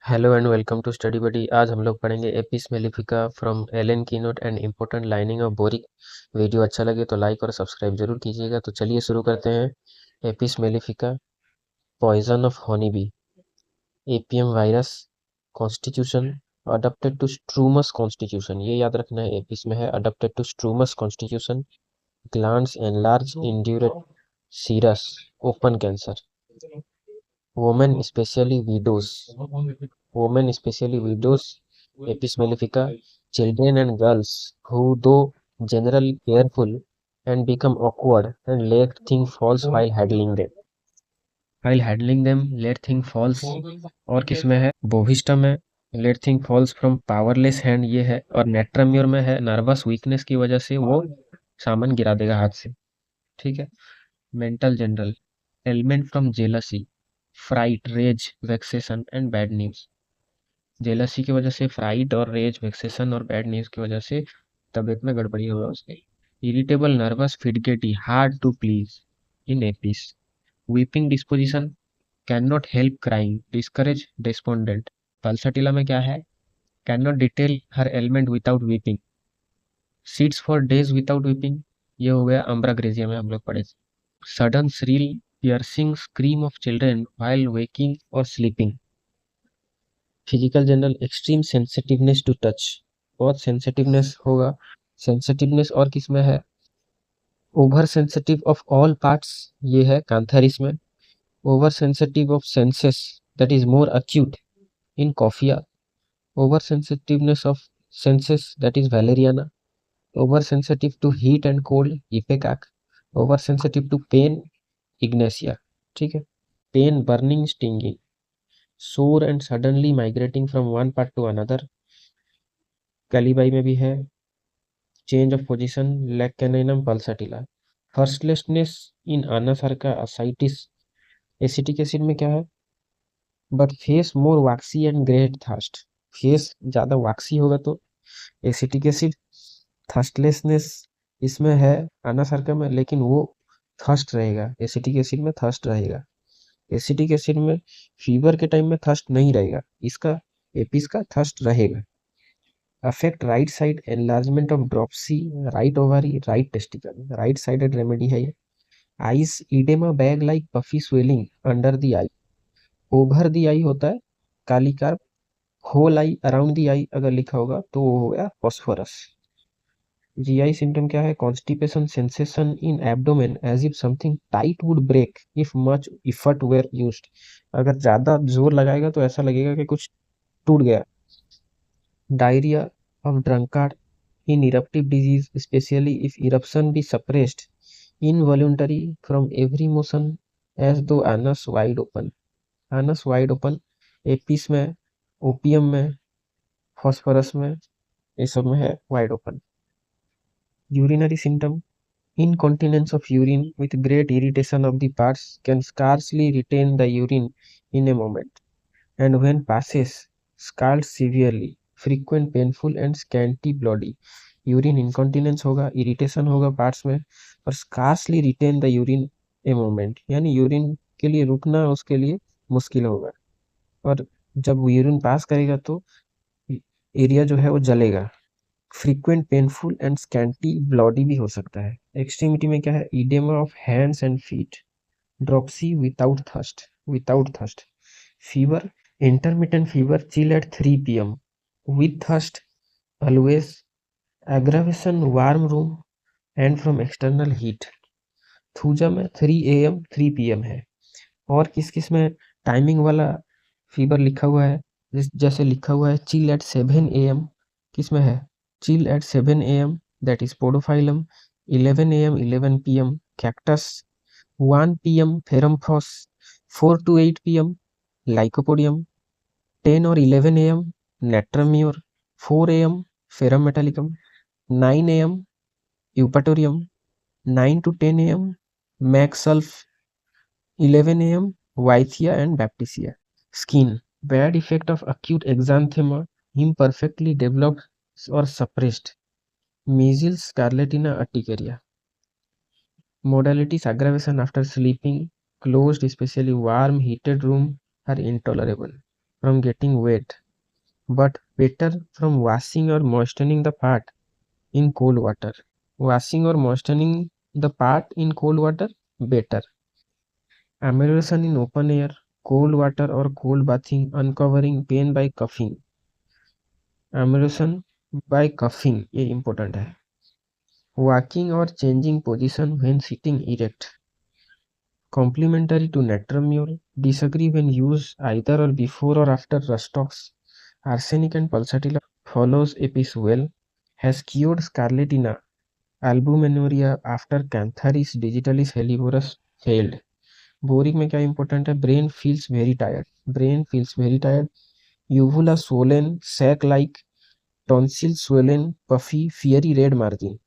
Hello and welcome to study buddy. आज हम लोग पढ़ेंगे Apis mellifica from Allen keynote and important lining of Boericke. Video अच्छा लगे तो लाइक और सब्सक्राइब जरूर कीजिएगा। तो चलिए शुरू करते हैं। Apis mellifica, poison of honey bee, apium virus, constitution, adapted to strumous constitution, ये याद रखना है एपिस में है adapted to strumous constitution, glands enlarge indurate serous, open cancer, women specially widows, Apis mellifica, children and girls who, though generally careful, and become awkward and let things falls while handling them. Let thing falls। और किसमें है? Bovista में let thing falls from powerless hand ये है। और नेट्राम्योर में है nervous weakness की वजह से वो सामान गिरा देगा हाथ से। ठीक है। Mental general, ailment from jealousy, fright, rage, vexation and bad news. Jealousy की वजह से फ्राइट और रेज, वेक्सेशन और बैड न्यूज की वजह से तबीयत में गड़बड़ी होगा उसके। Irritable, nervous, fidgety, hard to please in Apis. Weeping disposition, can not help crying, discourage, despondent. Pulsatilla में क्या है? Can not detail her element without weeping. Sits for days without weeping, ये हो गया अम्ब्राग्रेजिया में हम लोग पढ़े। Sudden shrill piercing scream of children while waking और sleeping. Physical general, extreme sensitiveness to touch, बहुत सेंसिटिवनेस होगा। सेंसिटिवनेस और किस में है? Over sensitive of all parts, ये है कांथेरिस में। Over sensitive of senses, that is more acute in Coffea. Over sensitiveness of senses, that is Valeriana. Over sensitive to heat and cold, Ipecac. Over sensitive to pain, Ignatia. ठीक है। Pain, burning, stinging. sore and suddenly migrating from one part to another, Kali bi में भी है। Change of position, Lac caninum Pulsatilla. Thirstlessness in anasarca ascites, acetic acid में क्या है? But face more waxy and great thirst, face ज्यादा waxy होगा तो acetic acid. थर्स्टलेसनेस इसमें है अनासार्का में, लेकिन वो थर्स्ट रहेगा, एसिटिक एसिड में थर्स्ट रहेगा। एसिटिक एसिड में फीवर के टाइम में थर्स्ट नहीं रहेगा, इसका एपिस का थर्स्ट रहेगा। Affect right side, enlargement of dropsy, right ovary, right testicle, right sided remedy है ये। Eyes oedema, bag like puffy swelling under the eye, over the eye होता है Kali carb. Whole eye, around the eye अगर लिखा होगा तो वो हो गया फॉस्फोरस। जीआई सिम्टम क्या है? Constipation, sensation in abdomen as if something tight would break if much effort were used, अगर ज्यादा जोर लगाएगा तो ऐसा लगेगा कि कुछ टूट गया। Diarrhoea of drunkard in eruptive disease, especially if eruption be suppressed, involuntary from every motion as though anus wide open, anus wide open। Apis में, ओपियम में, फॉस्फोरस में, ये सब में है wide open. Urinary symptom, incontinence of urine with great irritation of the parts, can scarcely retain the urine in a moment, and when passes, scald severely, frequent painful and scanty bloody। Urine incontinence होगा, irritation होगा parts में, और scarcely retain the urine a moment, यानी urine के लिए रुकना उसके लिए मुश्किल होगा, और जब यूरिन पास करेगा तो एरिया जो है वो जलेगा। Frequent painful and scanty bloody भी हो सकता है। एक्सट्रीमिटी में क्या है? Oedema of hands and feet, dropsy without thirst, fever, intermittent fever, chill at 3 p.m. with thirst always, aggravation, warm room and from external heat। Thuja में 3 am 3 pm है। और किस किस में टाइमिंग वाला फीवर लिखा हुआ है? जैसे लिखा हुआ है चिल एट 7 am, किस में है? Chill at 7 am, that is podophyllum. 11 am 11 pm cactus. 1 pm फेरमफॉस। 4 to 8 pm lycopodium. 10 or 11 am Natramure, 4 am Ferrum Metallicum, 9 am Eupatorium, 9 to 10 am Maxulf, 11 am Wythia and Baptisia। Skin, bad effect of acute exanthema, imperfectly developed or suppressed, measles, scarlatina, urticaria। Modalities, aggravation after sleeping, closed, especially warm, heated room are intolerable। from getting wet, but better from washing or moistening the part in cold water. Washing or moistening the part in cold water, better. Amelioration in open air, cold water or cold bathing, uncovering pain by cuffing. Amelioration by cuffing, ये important है. Walking or changing position when sitting erect. Complementary to Natrum. Disagree when used either or before or after Rustox. Arsenic and pulsatilla follows Epis well. Has cured scarlatina, albuminuria after Cantharis digitalis helleborus failed. Boric में क्या important है? Brain feels very tired. Brain feels very tired. Uvula swollen, sac like, tonsil swollen, puffy, fiery red margin.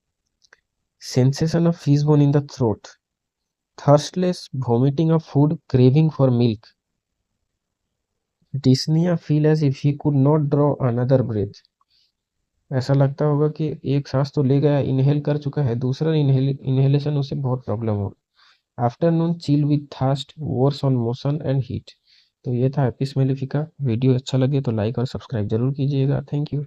Sensation of fish bone in the throat. Thirstless, vomiting of food, craving for milk. Dyspnea feel as if he could not draw another breath. ऐसा लगता होगा कि एक सांस तो ले गया, inhale कर चुका है, दूसरा इनहेलेशन उसे बहुत प्रॉब्लम हो. Afternoon chill with thirst, worse on motion and heat. तो ये था एपिस मेलिफिका. वीडियो अच्छा लगे तो लाइक और सब्सक्राइब जरूर कीजिएगा. Thank you.